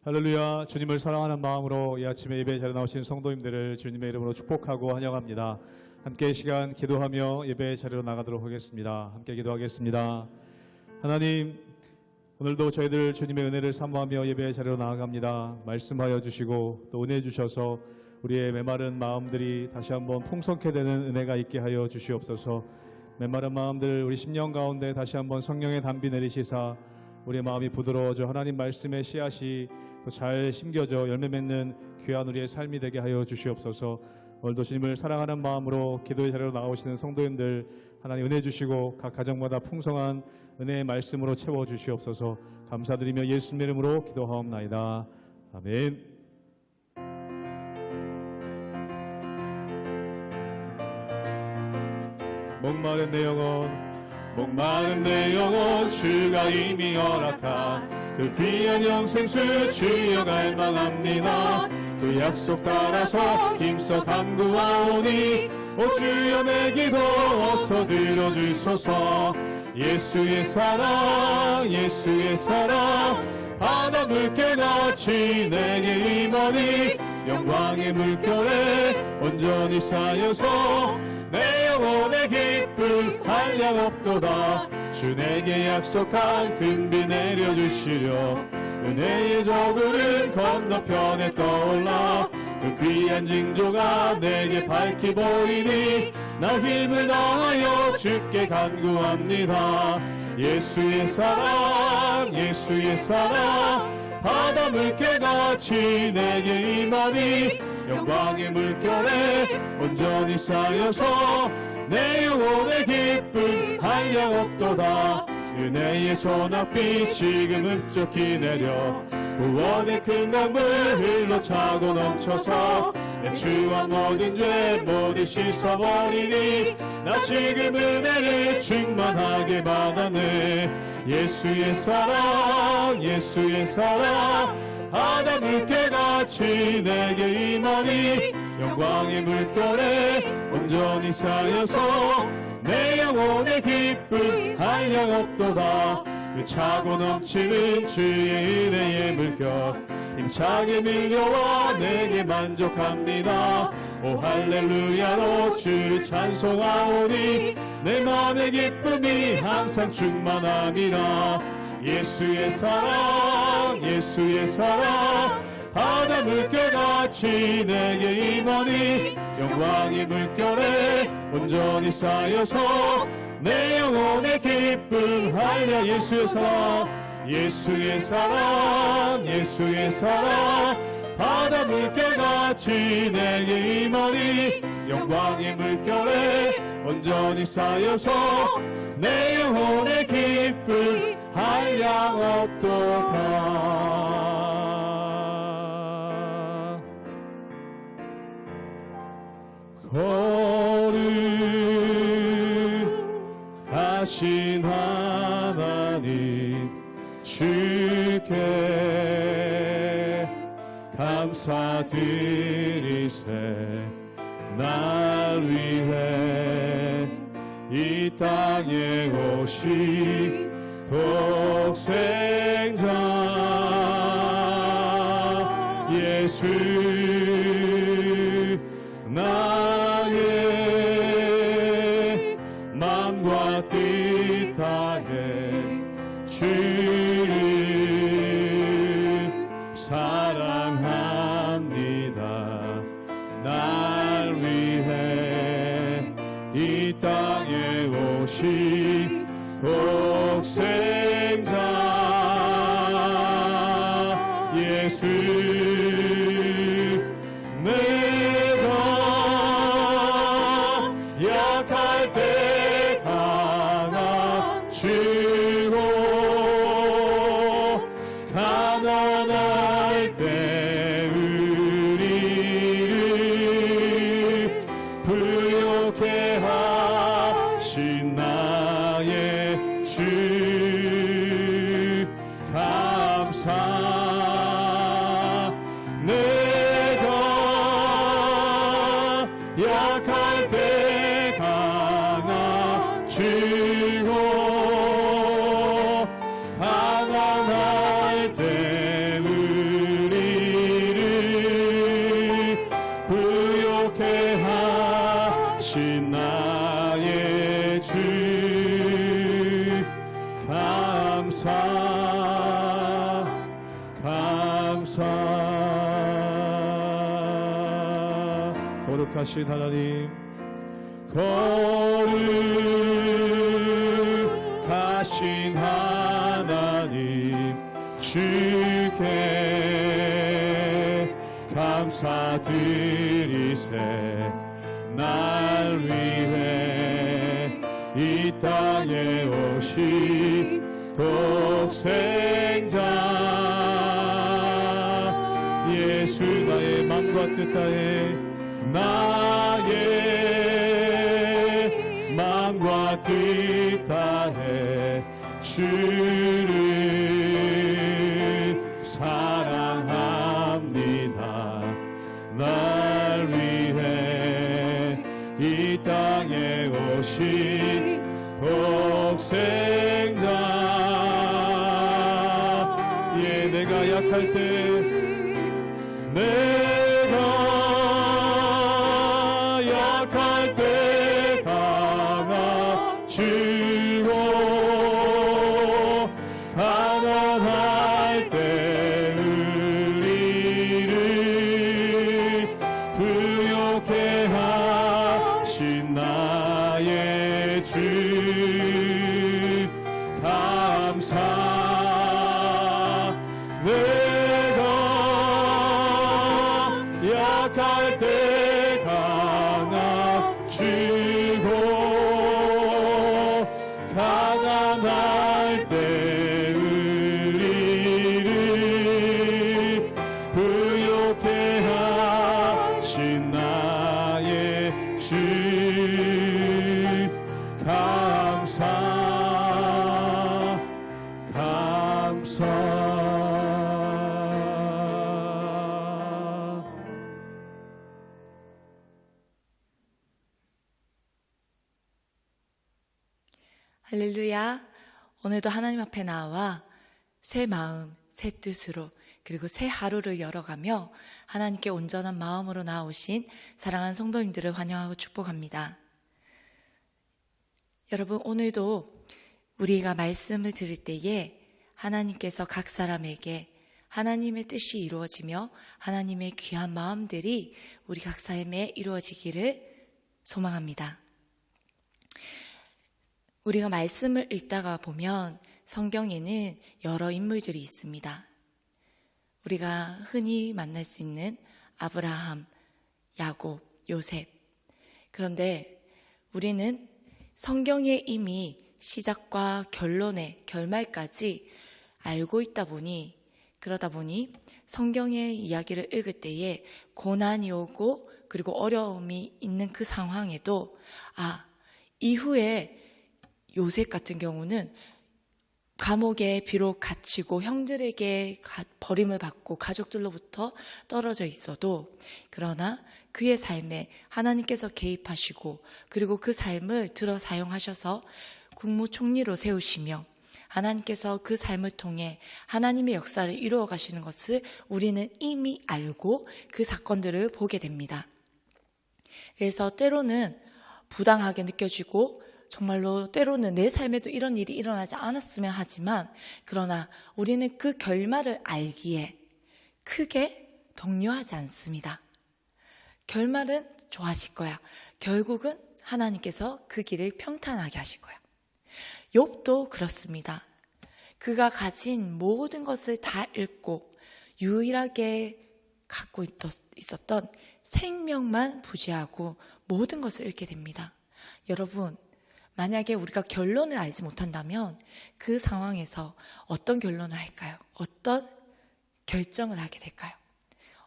할렐루야. 주님을 사랑하는 마음으로 이 아침에 예배에 자리에 나오신 성도님들을 주님의 이름으로 축복하고 환영합니다. 함께 이 시간 기도하며 예배의 자리로 나가도록 하겠습니다. 함께 기도하겠습니다. 하나님, 오늘도 저희들 주님의 은혜를 사모하며 예배의 자리로 나아갑니다. 말씀하여 주시고 또 은혜 주셔서 우리의 메마른 마음들이 다시 한번 풍성케 되는 은혜가 있게 하여 주시옵소서. 메마른 마음들 우리 심령 가운데 다시 한번 성령의 담비 내리시사 우리의 마음이 부드러워져 하나님 말씀의 씨앗이 또 잘 심겨져 열매 맺는 귀한 우리의 삶이 되게 하여 주시옵소서. 오늘도 주님을 사랑하는 마음으로 기도의 자리로 나오시는 성도님들 하나님 은혜 주시고 각 가정마다 풍성한 은혜의 말씀으로 채워 주시옵소서. 감사드리며 예수님의 이름으로 기도하옵나이다. 아멘. 목마른 내 영혼 주가 이미 허락한 그 귀한 영생수 주여 갈망합니다. 그 약속 따라서 힘써 간구하오니 오 주여 내 기도 어서 들어주소서. 예수의 사랑 바다 물결같이 내게 임하니 영광의 물결에 온전히 쌓여서 내 영혼의 기쁨 한량없도다. 주 내게 약속한 큰 비 내려주시려 은혜의 저구름 건너편에 떠올라 그 귀한 징조가 내게 밝히 보이니 나 힘을 다하여 주께 간구합니다. 예수의 사랑 바다 물결같이 내게 임하니 영광의 물결에 온전히 쌓여서 내 영혼의 기쁨 한량없도다. 은혜의 소낙비 지금 흡족히 내려 구원의 큰 강물 흘러차고 넘쳐서 내 추한 모든 죄 모두 씻어버리니 나 지금 은혜를 충만하게 받았네. 예수의 사랑 바다 물결같이 내게 임하니 영광의 물결에 온전히 쌓여서 내 영혼의 기쁨 한량없도다. 그 차고 넘치는 주의 은혜의 물결 힘차게 밀려와 내게 만족합니다. 오 할렐루야로 주 찬송하오니 내 마음의 기쁨이 항상 충만함이라. 예수의 사랑 바다 물결같이 내게 임하니 영광의 물결에 온전히 쌓여서 내 영혼의 기쁨 하리라. 예수의 사랑 바다 물결같이 내게 임하니 영광의 물결에 온전히 쌓여서 내 영혼의 기쁨 한량없도다. 거룩하신 하나님 주께 감사드리세. 날 위해 이 땅에 오신 독생자 예수 나의 맘과 뜻 다해 주를 사랑합니다. 날 위해 이 땅에 오신 독생자 예수 내가 약할 때 강함주고 가난할 때 우리를 부욕해 하신 나의 주 감사. 내가 약할 때 강함주고 가난할 때 우리를 부요케 하신 나의 주 거룩하신 하나님, 거룩하신 하나님, 주께 감사드리세. 날 위해 이 땅에 오신 독생자 예수, 나의 맘과 뜻 다해, 나의 맘과 뜻 다해 주를 사랑합니다. 날 위해 이 땅에 오신 독생자, 예, 내가 약할 때 강하시고 가난할 때 우리를 부요케 하신 나의 주 감사. 내가 약할 때 강하시고 가난할 때 우리를 부요케 하신 나의 주 감사. 할렐루야. 오늘도 하나님 앞에 나와 새 마음, 새 뜻으로, 그리고 새 하루를 열어가며 하나님께 온전한 마음으로 나오신 사랑하는 성도님들을 환영하고 축복합니다. 여러분, 오늘도 우리가 말씀을 들을 때에 하나님께서 각 사람에게 하나님의 뜻이 이루어지며 하나님의 귀한 마음들이 우리 각 삶에 이루어지기를 소망합니다. 우리가 말씀을 읽다가 보면 성경에는 여러 인물들이 있습니다. 우리가 흔히 만날 수 있는 아브라함, 야곱, 요셉. 그런데 우리는 성경에 이미 시작과 결론의 결말까지 알고 있다 보니, 그러다 보니 성경의 이야기를 읽을 때에 고난이 오고 그리고 어려움이 있는 그 상황에도 이후에 요셉 같은 경우는 감옥에 비록 갇히고 형들에게 버림을 받고 가족들로부터 떨어져 있어도, 그러나 그의 삶에 하나님께서 개입하시고 그리고 그 삶을 들어 사용하셔서 국무총리로 세우시며 하나님께서 그 삶을 통해 하나님의 역사를 이루어 가시는 것을 우리는 이미 알고 그 사건들을 보게 됩니다. 그래서 때로는 부당하게 느껴지고 정말로 때로는 내 삶에도 이런 일이 일어나지 않았으면 하지만, 그러나 우리는 그 결말을 알기에 크게 동요하지 않습니다. 결말은 좋아질 거야. 결국은 하나님께서 그 길을 평탄하게 하실 거야. 욥도 그렇습니다. 그가 가진 모든 것을 다 잃고 유일하게 갖고 있었던 생명만 부재하고 모든 것을 잃게 됩니다. 여러분, 만약에 우리가 결론을 알지 못한다면 그 상황에서 어떤 결론을 할까요? 어떤 결정을 하게 될까요?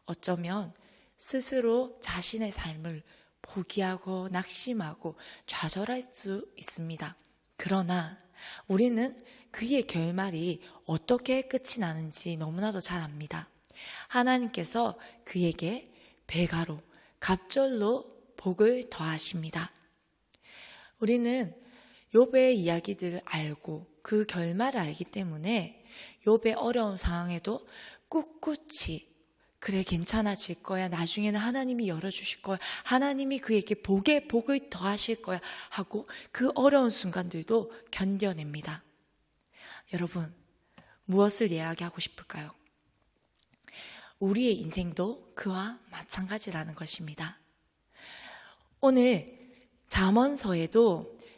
어쩌면 스스로 자신의 삶을 포기하고 낙심하고 좌절할 수 있습니다. 그러나 우리는 그의 결말이 어떻게 끝이 나는지 너무나도 잘 압니다. 하나님께서 그에게 배가로, 갑절로 복을 더하십니다. 우리는 욥의 이야기들을 알고 그 결말을 알기 때문에 욥의 어려운 상황에도 꿋꿋이 그래, 괜찮아질 거야. 나중에는 하나님이 열어주실 거야. 하나님이 그에게 복을 더하실 거야. 하고 그 어려운 순간들도 견뎌냅니다. 여러분, 무엇을 이야기하고 싶을까요? 우리의 인생도 그와 마찬가지라는 것입니다. 오늘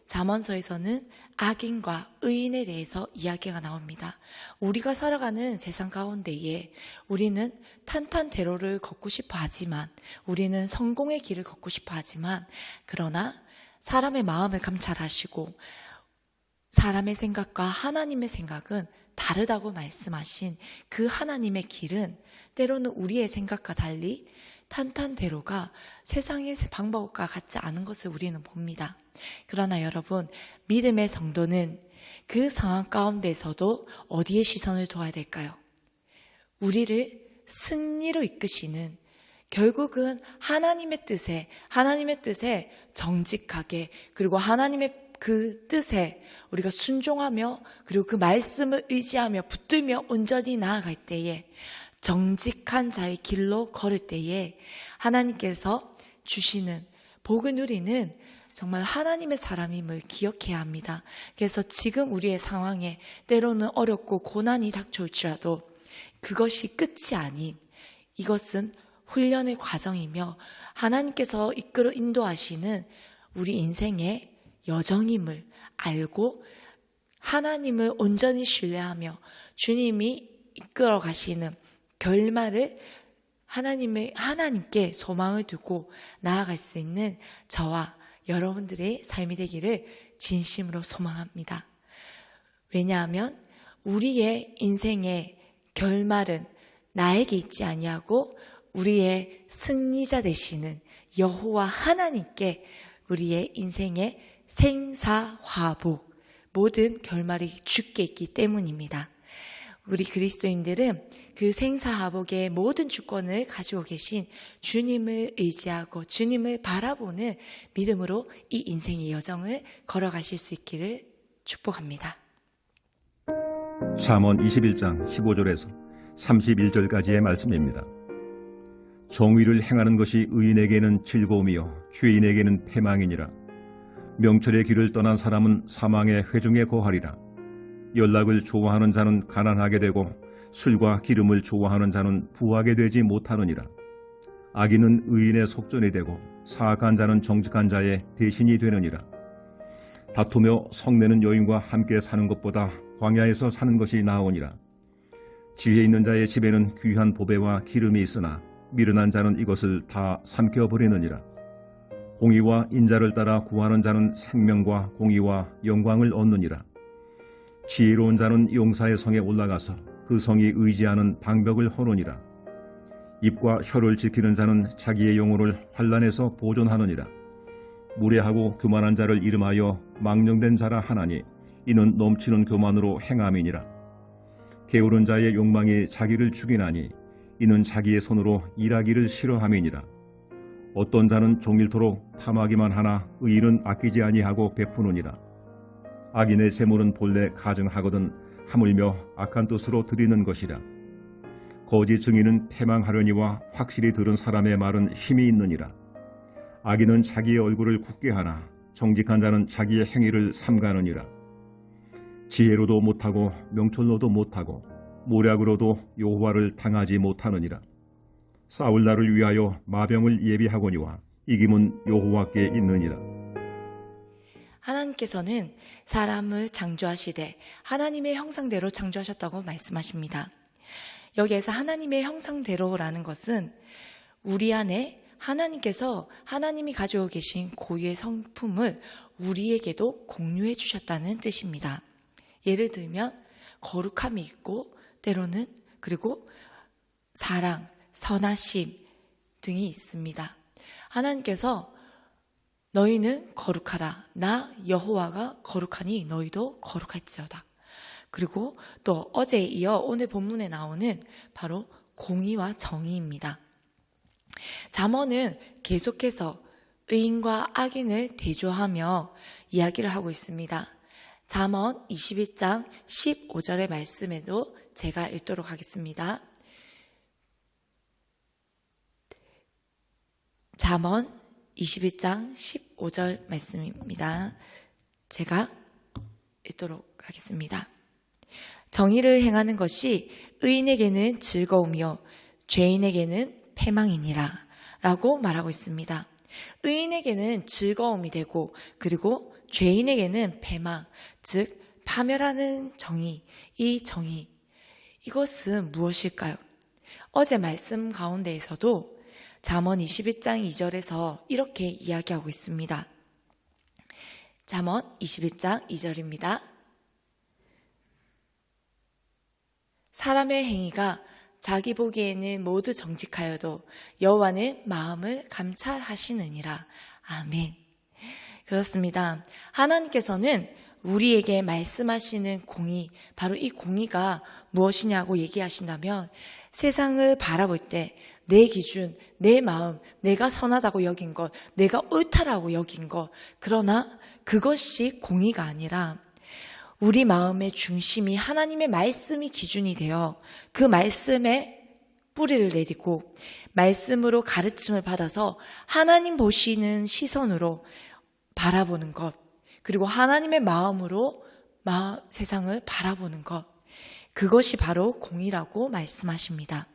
잠언서에서는 악인과 의인에 대해서 이야기가 나옵니다. 우리가 살아가는 세상 가운데에 우리는 탄탄대로를 걷고 싶어 하지만, 우리는 성공의 길을 걷고 싶어 하지만, 그러나 사람의 마음을 감찰하시고 사람의 생각과 하나님의 생각은 다르다고 말씀하신 그 하나님의 길은 때로는 우리의 생각과 달리 탄탄대로가 세상의 방법과 같지 않은 것을 우리는 봅니다. 그러나 여러분, 믿음의 성도는 그 상황 가운데서도 어디에 시선을 둬야 될까요? 우리를 승리로 이끄시는, 결국은 하나님의 뜻에 정직하게, 그리고 하나님의 그 뜻에 우리가 순종하며, 그리고 그 말씀을 의지하며 붙들며 온전히 나아갈 때에, 정직한 자의 길로 걸을 때에 하나님께서 주시는 복을 누리는 정말 하나님의 사람임을 기억해야 합니다. 그래서 지금 우리의 상황에 때로는 어렵고 고난이 닥쳐올지라도 그것이 끝이 아닌, 이것은 훈련의 과정이며 하나님께서 이끌어 인도하시는 우리 인생의 여정임을 알고 하나님을 온전히 신뢰하며 주님이 이끌어 가시는 결말을 하나님께 소망을 두고 나아갈 수 있는 저와 여러분들의 삶이 되기를 진심으로 소망합니다. 왜냐하면 우리의 인생의 결말은 나에게 있지 아니하고 우리의 승리자 되시는 여호와 하나님께 우리의 인생의 생사화복, 모든 결말이 주께 있기 때문입니다. 우리 그리스도인들은 그 생사화복의 모든 주권을 가지고 계신 주님을 의지하고 주님을 바라보는 믿음으로 이 인생의 여정을 걸어가실 수 있기를 축복합니다. 잠언 21장 15절에서 31절까지의 말씀입니다. 정의를 행하는 것이 의인에게는 즐거움이요 죄인에게는 패망이니라. 명철의 길을 떠난 사람은 사망의 회중에 거하리라. 연락을 좋아하는 자는 가난하게 되고 술과 기름을 좋아하는 자는 부하게 되지 못하느니라. 악인은 의인의 속전이 되고 사악한 자는 정직한 자의 대신이 되느니라. 다투며 성내는 여인과 함께 사는 것보다 광야에서 사는 것이 나으니라. 지혜 있는 자의 집에는 귀한 보배와 기름이 있으나 미련한 자는 이것을 다 삼켜버리느니라. 공의와 인자를 따라 구하는 자는 생명과 공의와 영광을 얻느니라. 지혜로운 자는 용사의 성에 올라가서 그 성이 의지하는 방벽을 허느니라. 입과 혀를 지키는 자는 자기의 영혼을 환난에서 보존하느니라. 무례하고 교만한 자를 이름하여 망령된 자라 하나니 이는 넘치는 교만으로 행함이니라. 게으른 자의 욕망이 자기를 죽이나니 이는 자기의 손으로 일하기를 싫어함이니라. 어떤 자는 종일토록 탐하기만 하나 의인은 아끼지 아니하고 베푸느니라. 악인의 재물은 본래 가증하거든 하물며 악한 뜻으로 드리는 것이라. 거짓 증인은 패망하려니와 확실히 들은 사람의 말은 힘이 있느니라. 악인은 자기의 얼굴을 굳게 하나 정직한 자는 자기의 행위를 삼가느니라. 지혜로도 못하고 명철로도 못하고 모략으로도 여호와를 당하지 못하느니라. 싸울 날을 위하여 마병을 예비하거니와 이김은 여호와께 있느니라. 하나님께서는 사람을 창조하시되 하나님의 형상대로 창조하셨다고 말씀하십니다. 여기에서 하나님의 형상대로라는 것은 우리 안에 하나님께서 하나님이 가지고 계신 고유의 성품을 우리에게도 공유해 주셨다는 뜻입니다. 예를 들면 거룩함이 있고 때로는 그리고 사랑, 선하심 등이 있습니다. 하나님께서 너희는 거룩하라. 나 여호와가 거룩하니 너희도 거룩할지어다. 그리고 또 어제에 이어 오늘 본문에 나오는 바로 공의와 정의입니다. 잠언은 계속해서 의인과 악인을 대조하며 이야기를 하고 있습니다. 잠언 21장 15절의 말씀에도 제가 읽도록 하겠습니다. 잠언 21장 15절 말씀입니다. 제가 읽도록 하겠습니다. 정의를 행하는 것이 의인에게는 즐거움이요 죄인에게는 패망이니라 라고 말하고 있습니다. 의인에게는 즐거움이 되고 그리고 죄인에게는 패망, 즉 파멸하는 정의, 이 정의, 이것은 무엇일까요? 어제 말씀 가운데에서도 잠언 21장 2절에서 이렇게 이야기하고 있습니다. 잠언 21장 2절입니다. 사람의 행위가 자기 보기에는 모두 정직하여도 여호와는 마음을 감찰하시느니라. 아멘. 그렇습니다. 하나님께서는 우리에게 말씀하시는 공의, 바로 이 공의가 무엇이냐고 얘기하신다면 세상을 바라볼 때 내 기준, 내 마음, 내가 선하다고 여긴 것, 내가 옳다라고 여긴 것, 그러나 그것이 공의가 아니라 우리 마음의 중심이 하나님의 말씀이 기준이 되어 그 말씀에 뿌리를 내리고 말씀으로 가르침을 받아서 하나님 보시는 시선으로 바라보는 것, 그리고 하나님의 마음으로 세상을 바라보는 것, 그것이 바로 공의라고 말씀하십니다.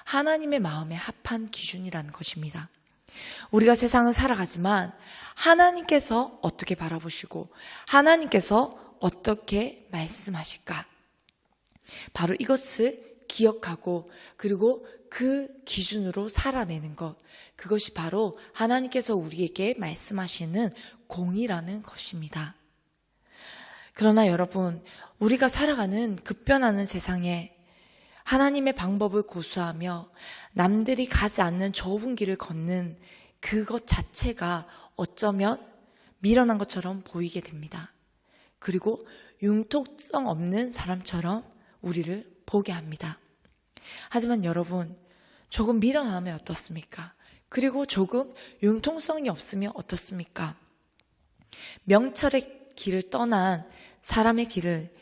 하나님의 마음에 합한 기준이라는 것입니다. 우리가 세상을 살아가지만 하나님께서 어떻게 바라보시고 하나님께서 어떻게 말씀하실까? 바로 이것을 기억하고 그리고 그 기준으로 살아내는 것, 그것이 바로 하나님께서 우리에게 말씀하시는 공의라는 것입니다. 그러나 여러분, 우리가 살아가는 급변하는 세상에 하나님의 방법을 고수하며 남들이 가지 않는 좁은 길을 걷는 그것 자체가 어쩌면 미련한 것처럼 보이게 됩니다. 그리고 융통성 없는 사람처럼 우리를 보게 합니다. 하지만 여러분, 조금 미련하면 어떻습니까? 그리고 조금 융통성이 없으면 어떻습니까? 명철의 길을 떠난 사람의 길을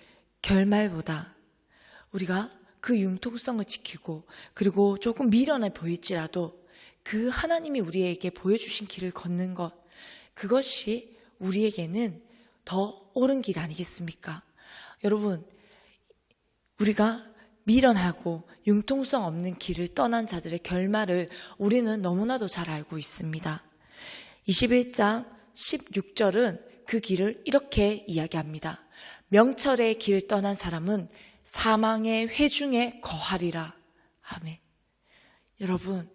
결말보다 우리가 그 융통성을 지키고 그리고 조금 미련해 보일지라도 그 하나님이 우리에게 보여주신 길을 걷는 것, 그것이 우리에게는 더 옳은 길 아니겠습니까? 여러분, 우리가 미련하고 융통성 없는 길을 떠난 자들의 결말을 우리는 너무나도 잘 알고 있습니다. 21장 16절은 그 길을 이렇게 이야기합니다. 명철의 길을 떠난 사람은 사망의 회중에 거하리라. 아멘. 여러분,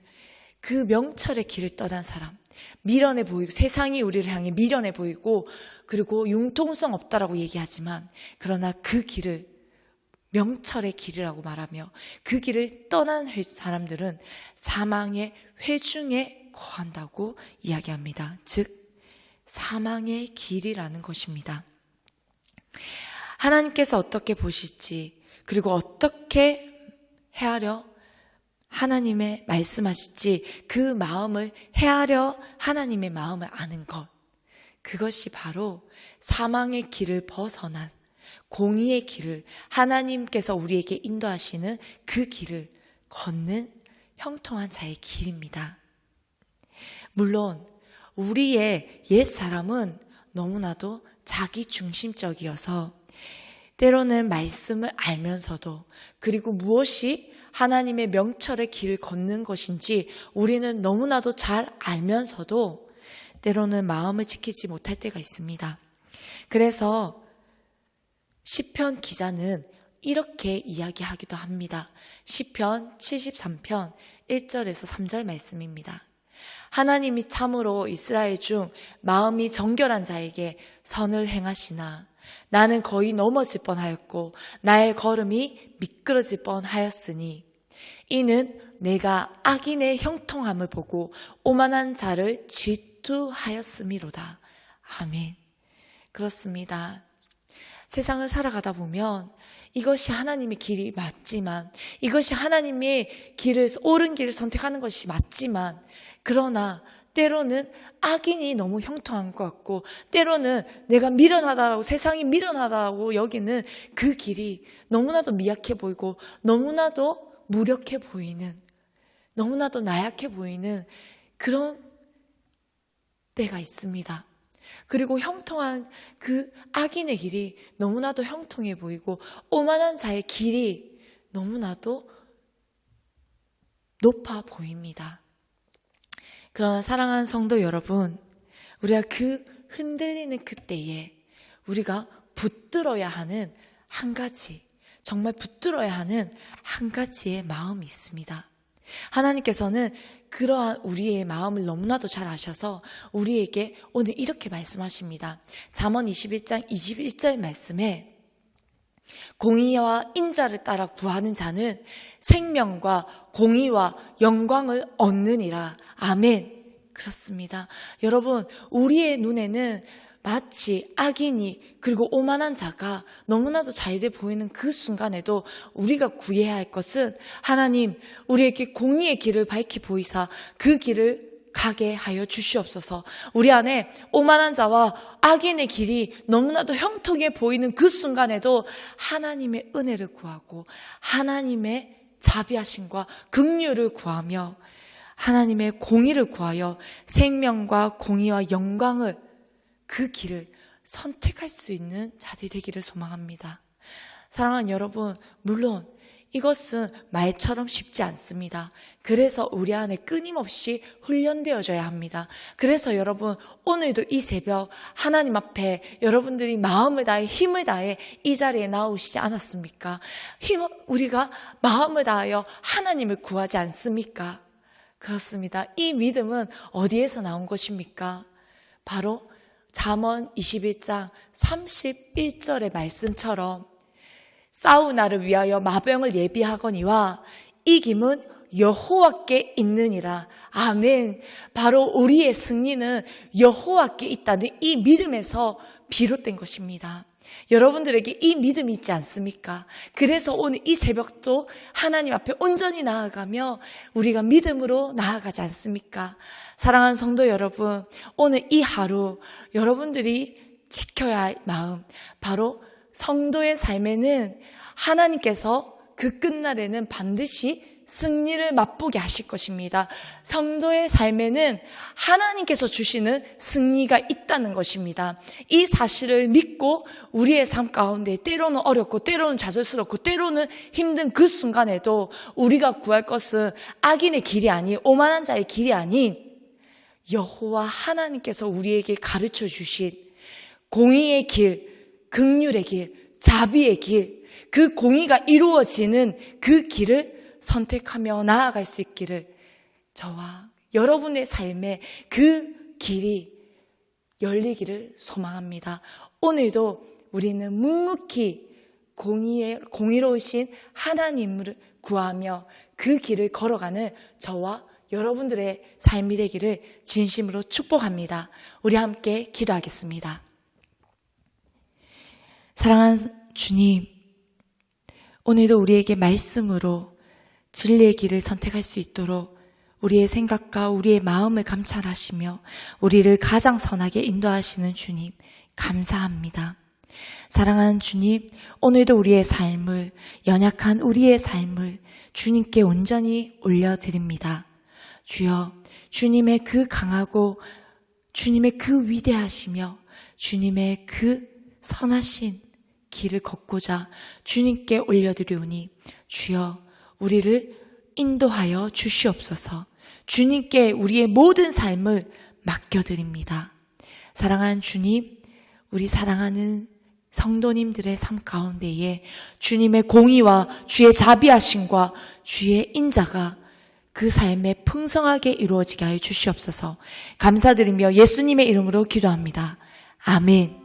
그 명철의 길을 떠난 사람, 미련해 보이고 세상이 우리를 향해 미련해 보이고 그리고 융통성 없다라고 얘기하지만 그러나 그 길을 명철의 길이라고 말하며 그 길을 떠난 사람들은 사망의 회중에 거한다고 이야기합니다. 즉 사망의 길이라는 것입니다. 하나님께서 어떻게 보실지 그리고 어떻게 헤아려 하나님의 말씀하실지 그 마음을 헤아려 하나님의 마음을 아는 것, 그것이 바로 사망의 길을 벗어난 공의의 길을 하나님께서 우리에게 인도하시는 그 길을 걷는 형통한 자의 길입니다. 물론 우리의 옛사람은 너무나도 자기 중심적이어서 때로는 말씀을 알면서도 그리고 무엇이 하나님의 명철의 길을 걷는 것인지 우리는 너무나도 잘 알면서도 때로는 마음을 지키지 못할 때가 있습니다. 그래서 시편 기자는 이렇게 이야기하기도 합니다. 시편 73편 1절에서 3절 말씀입니다. 하나님이 참으로 이스라엘 중 마음이 정결한 자에게 선을 행하시나 나는 거의 넘어질 뻔하였고 나의 걸음이 미끄러질 뻔하였으니 이는 내가 악인의 형통함을 보고 오만한 자를 질투하였음이로다. 아멘. 그렇습니다. 세상을 살아가다 보면 이것이 하나님의 길이 맞지만 이것이 하나님의 옳은 길을 선택하는 것이 맞지만 그러나 때로는 악인이 너무 형통한 것 같고 때로는 내가 미련하다고 세상이 미련하다고 여기는 그 길이 너무나도 미약해 보이고 너무나도 무력해 보이는 너무나도 나약해 보이는 그런 때가 있습니다. 그리고 형통한 그 악인의 길이 너무나도 형통해 보이고 오만한 자의 길이 너무나도 높아 보입니다. 그러나 사랑하는 성도 여러분, 우리가 그 흔들리는 그때에 우리가 붙들어야 하는 한 가지, 정말 붙들어야 하는 한 가지의 마음이 있습니다. 하나님께서는 그러한 우리의 마음을 너무나도 잘 아셔서 우리에게 오늘 이렇게 말씀하십니다. 잠언 21장 21절 말씀에 공의와 인자를 따라 구하는 자는 생명과 공의와 영광을 얻느니라. 아멘. 그렇습니다. 여러분, 우리의 눈에는 마치 악인이 그리고 오만한 자가 너무나도 잘돼 보이는 그 순간에도 우리가 구해야 할 것은 하나님 우리에게 공의의 길을 밝히 보이사 그 길을 가게 하여 주시옵소서. 우리 안에 오만한 자와 악인의 길이 너무나도 형통해 보이는 그 순간에도 하나님의 은혜를 구하고 하나님의 자비하심과 긍휼을 구하며 하나님의 공의를 구하여 생명과 공의와 영광을 그 길을 선택할 수 있는 자들이 되기를 소망합니다. 사랑하는 여러분, 물론 이것은 말처럼 쉽지 않습니다. 그래서 우리 안에 끊임없이 훈련되어져야 합니다. 그래서 여러분, 오늘도 이 새벽 하나님 앞에 여러분들이 마음을 다해 힘을 다해 이 자리에 나오시지 않았습니까? 우리가 마음을 다하여 하나님을 구하지 않습니까? 그렇습니다. 이 믿음은 어디에서 나온 것입니까? 바로 잠언 21장 31절의 말씀처럼 싸우나를 위하여 마병을 예비하거니와 이김은 여호와께 있느니라. 아멘. 바로 우리의 승리는 여호와께 있다는 이 믿음에서 비롯된 것입니다. 여러분들에게 이 믿음이 있지 않습니까? 그래서 오늘 이 새벽도 하나님 앞에 온전히 나아가며 우리가 믿음으로 나아가지 않습니까? 사랑하는 성도 여러분, 오늘 이 하루 여러분들이 지켜야 할 마음, 바로 성도의 삶에는 하나님께서 그 끝날에는 반드시 승리를 맛보게 하실 것입니다. 성도의 삶에는 하나님께서 주시는 승리가 있다는 것입니다. 이 사실을 믿고 우리의 삶 가운데 때로는 어렵고 때로는 좌절스럽고 때로는 힘든 그 순간에도 우리가 구할 것은 악인의 길이 아닌 오만한 자의 길이 아닌 여호와 하나님께서 우리에게 가르쳐 주신 공의의 길, 긍휼의 길, 자비의 길, 그 공의가 이루어지는 그 길을 선택하며 나아갈 수 있기를 저와 여러분의 삶에 그 길이 열리기를 소망합니다. 오늘도 우리는 묵묵히 공의로우신 하나님을 구하며 그 길을 걸어가는 저와 여러분들의 삶이 되기를 진심으로 축복합니다. 우리 함께 기도하겠습니다. 사랑하는 주님, 오늘도 우리에게 말씀으로 진리의 길을 선택할 수 있도록 우리의 생각과 우리의 마음을 감찰하시며 우리를 가장 선하게 인도하시는 주님, 감사합니다. 사랑하는 주님, 오늘도 우리의 삶을, 연약한 우리의 삶을 주님께 온전히 올려드립니다. 주여, 주님의 그 강하고 주님의 그 위대하시며 주님의 그 선하신 길을 걷고자 주님께 올려드리오니 주여 우리를 인도하여 주시옵소서. 주님께 우리의 모든 삶을 맡겨드립니다. 사랑하는 주님, 우리 사랑하는 성도님들의 삶 가운데에 주님의 공의와 주의 자비하심과 주의 인자가 그 삶에 풍성하게 이루어지게 하여 주시옵소서. 감사드리며 예수님의 이름으로 기도합니다. 아멘.